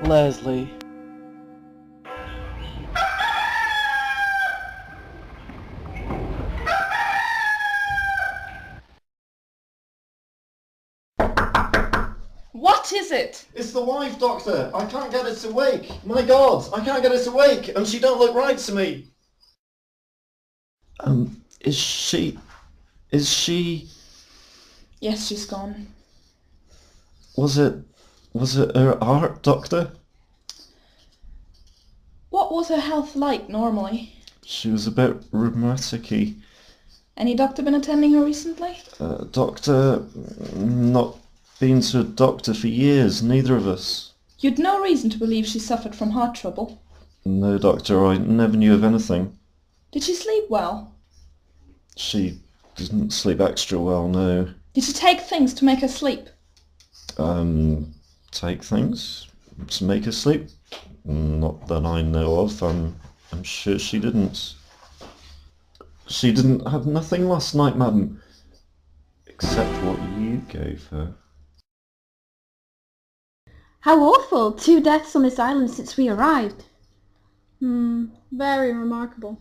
Leslie. What is it? It's the wife, Doctor. I can't get her to wake. My God, I can't get her to wake, and she don't look right to me. Is she... Yes, she's gone. Was it her heart, Doctor? What was her health like normally? She was a bit rheumatic-y. Any doctor been attending her recently? Doctor... Not been to a doctor for years, neither of us. You'd no reason to believe she suffered from heart trouble. No, Doctor, I never knew of anything. Did she sleep well? She didn't sleep extra well, no. Did she take things to make her sleep? Take things to make her sleep? Not that I know of. I'm sure she didn't. She didn't have nothing last night, madam, except what you gave her. How awful! 2 deaths on this island since we arrived. Very remarkable.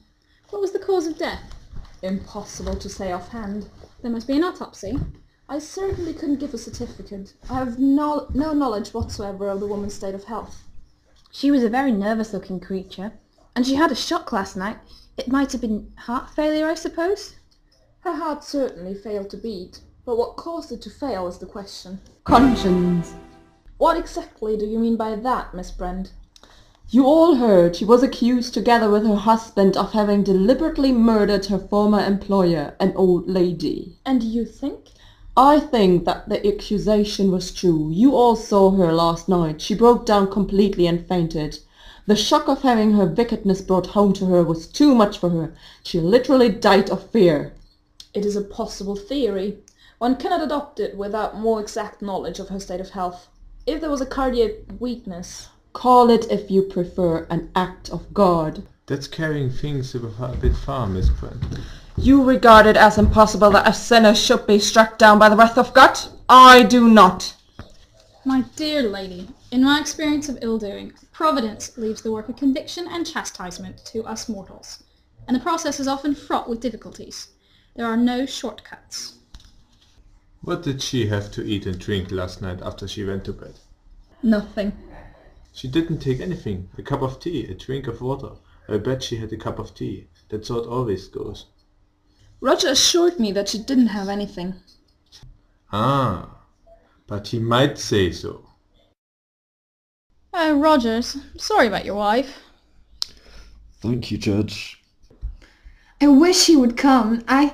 What was the cause of death? Impossible to say offhand. There must be an autopsy. I certainly couldn't give a certificate. I have no knowledge whatsoever of the woman's state of health. She was a very nervous-looking creature, and she had a shock last night. It might have been heart failure, I suppose? Her heart certainly failed to beat, but what caused it to fail is the question. Conscience. What exactly do you mean by that, Miss Brent? You all heard she was accused together with her husband of having deliberately murdered her former employer, an old lady. And you think? I think that the accusation was true. You all saw her last night. She broke down completely and fainted. The shock of having her wickedness brought home to her was too much for her. She literally died of fear. It is a possible theory. One cannot adopt it without more exact knowledge of her state of health. If there was a cardiac weakness... Call it, if you prefer, an act of God. That's carrying things a bit far, Miss Brent. You regard it as impossible that a sinner should be struck down by the wrath of God? I do not. My dear lady, in my experience of ill-doing, Providence leaves the work of conviction and chastisement to us mortals, and the process is often fraught with difficulties. There are no shortcuts. What did she have to eat and drink last night after she went to bed? Nothing. She didn't take anything. A cup of tea, a drink of water. I bet she had a cup of tea. That's how it always goes. Roger assured me that she didn't have anything. Ah, but he might say so. Oh, Rogers, sorry about your wife. Thank you, Judge. I wish he would come. I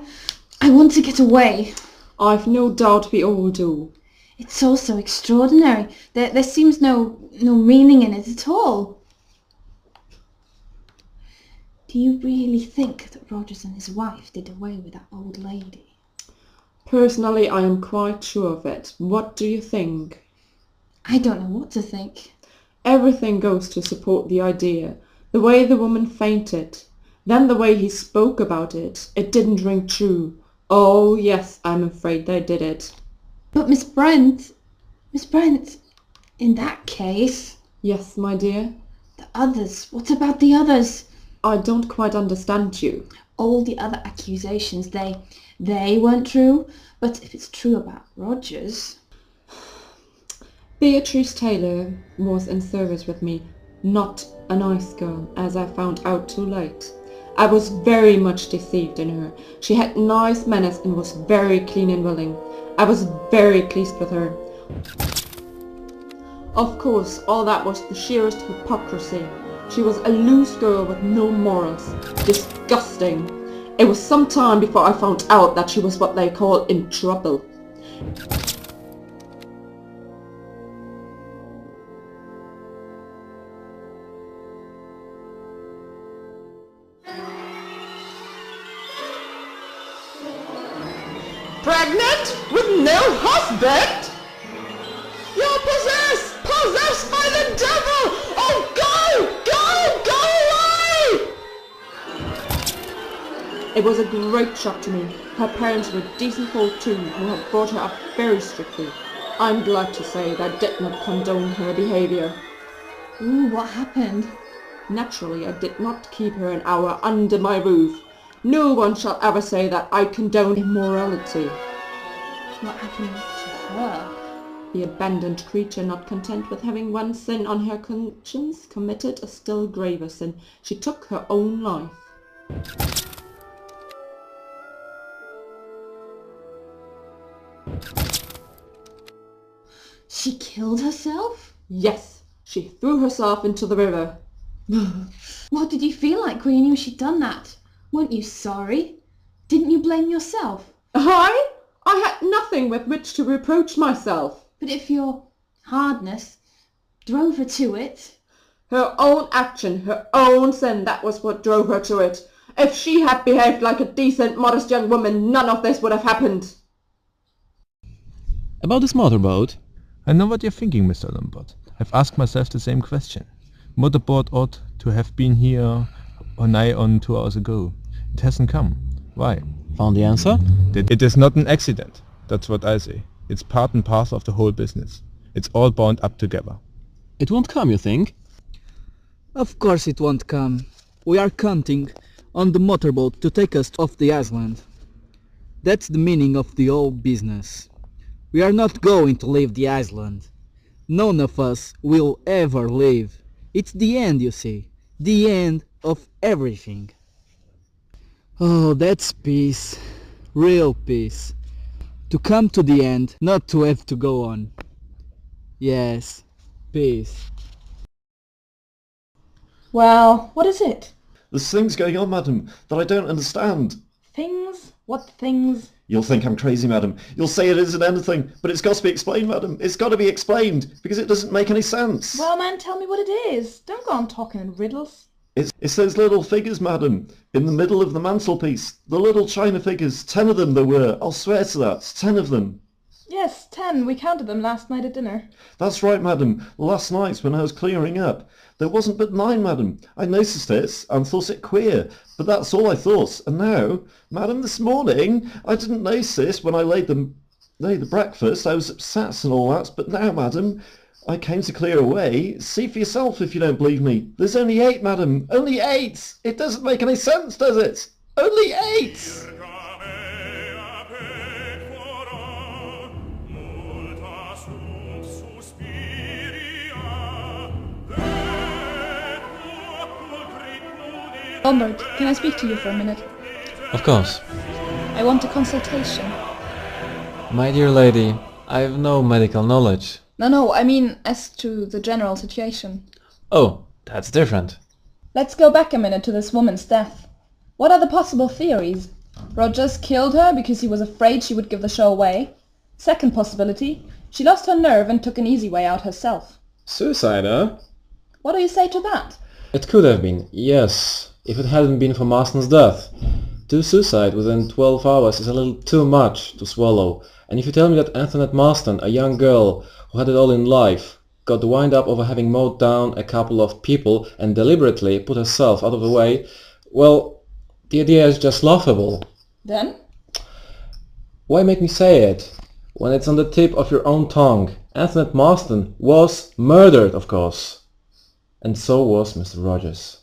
want to get away. I've no doubt we all do. It's all so extraordinary. There seems no meaning in it at all. Do you really think that Rogers and his wife did away with that old lady? Personally, I am quite sure of it. What do you think? I don't know what to think. Everything goes to support the idea. The way the woman fainted. Then the way he spoke about it. It didn't ring true. Oh, yes, I'm afraid they did it. But Miss Brent, in that case... Yes, my dear? The others, what about the others? I don't quite understand you. All the other accusations, they weren't true. But if it's true about Rogers... Beatrice Taylor was in service with me. Not a nice girl, as I found out too late. I was very much deceived in her. She had nice manners and was very clean and willing. I was very pleased with her. Of course, all that was the sheerest hypocrisy. She was a loose girl with no morals. Disgusting. It was some time before I found out that she was what they call in trouble. Pregnant? With no husband? You're possessed! Possessed by the devil! Oh, go! Go away! It was a great shock to me. Her parents were decent folk too, who had brought her up very strictly. I'm glad to say that I did not condone her behavior. Ooh, what happened? Naturally, I did not keep her an hour under my roof. No one shall ever say that I condone immorality. What happened to her? The abandoned creature, not content with having one sin on her conscience, committed a still graver sin. She took her own life. She killed herself? Yes, she threw herself into the river. What did you feel like when you knew she'd done that? Weren't you sorry? Didn't you blame yourself? I had nothing with which to reproach myself. But if your hardness drove her to it... Her own action, her own sin, that was what drove her to it. If she had behaved like a decent, modest young woman, none of this would have happened. About this motorboat? I know what you're thinking, Mr. Lombard. I've asked myself the same question. Motorboat ought to have been here nigh on 2 hours ago. It hasn't come. Why? Found the answer? It is not an accident. That's what I say. It's part and parcel of the whole business. It's all bound up together. It won't come, you think? Of course it won't come. We are counting on the motorboat to take us off the island. That's the meaning of the whole business. We are not going to leave the island. None of us will ever leave. It's the end, you see. The end of everything. Oh, that's peace. Real peace. To come to the end, not to have to go on. Yes, peace. Well, what is it? There's things going on, madam, that I don't understand. Things? What things? You'll think I'm crazy, madam. You'll say it isn't anything, but it's got to be explained, madam. It's got to be explained, because it doesn't make any sense. Well, man, tell me what it is. Don't go on talking in riddles. It's those little figures, madam, in the middle of the mantelpiece. The little china figures. 10 of them there were. I'll swear to that. 10 of them. Yes, 10. We counted them last night at dinner. That's right, madam. Last night, when I was clearing up, there wasn't but 9, madam. I noticed it and thought it queer, but that's all I thought. And now, madam, this morning, I didn't notice when I laid the breakfast. I was upset and all that, but now, madam, I came to clear away. See for yourself if you don't believe me. There's only 8, madam. Only 8! It doesn't make any sense, does it? Only 8! Lombard, can I speak to you for a minute? Of course. I want a consultation. My dear lady, I have no medical knowledge. No, I mean as to the general situation. Oh, that's different. Let's go back a minute to this woman's death. What are the possible theories? Rogers killed her because he was afraid she would give the show away. Second possibility, she lost her nerve and took an easy way out herself. Suicide, huh? What do you say to that? It could have been, yes, if it hadn't been for Marston's death. 2 suicides within 12 hours is a little too much to swallow, and if you tell me that Antoinette Marston, a young girl who had it all in life, got the wind up over having mowed down a couple of people and deliberately put herself out of the way, well, the idea is just laughable. Then? Why make me say it, when it's on the tip of your own tongue? Antoinette Marston was murdered, of course. And so was Mr. Rogers.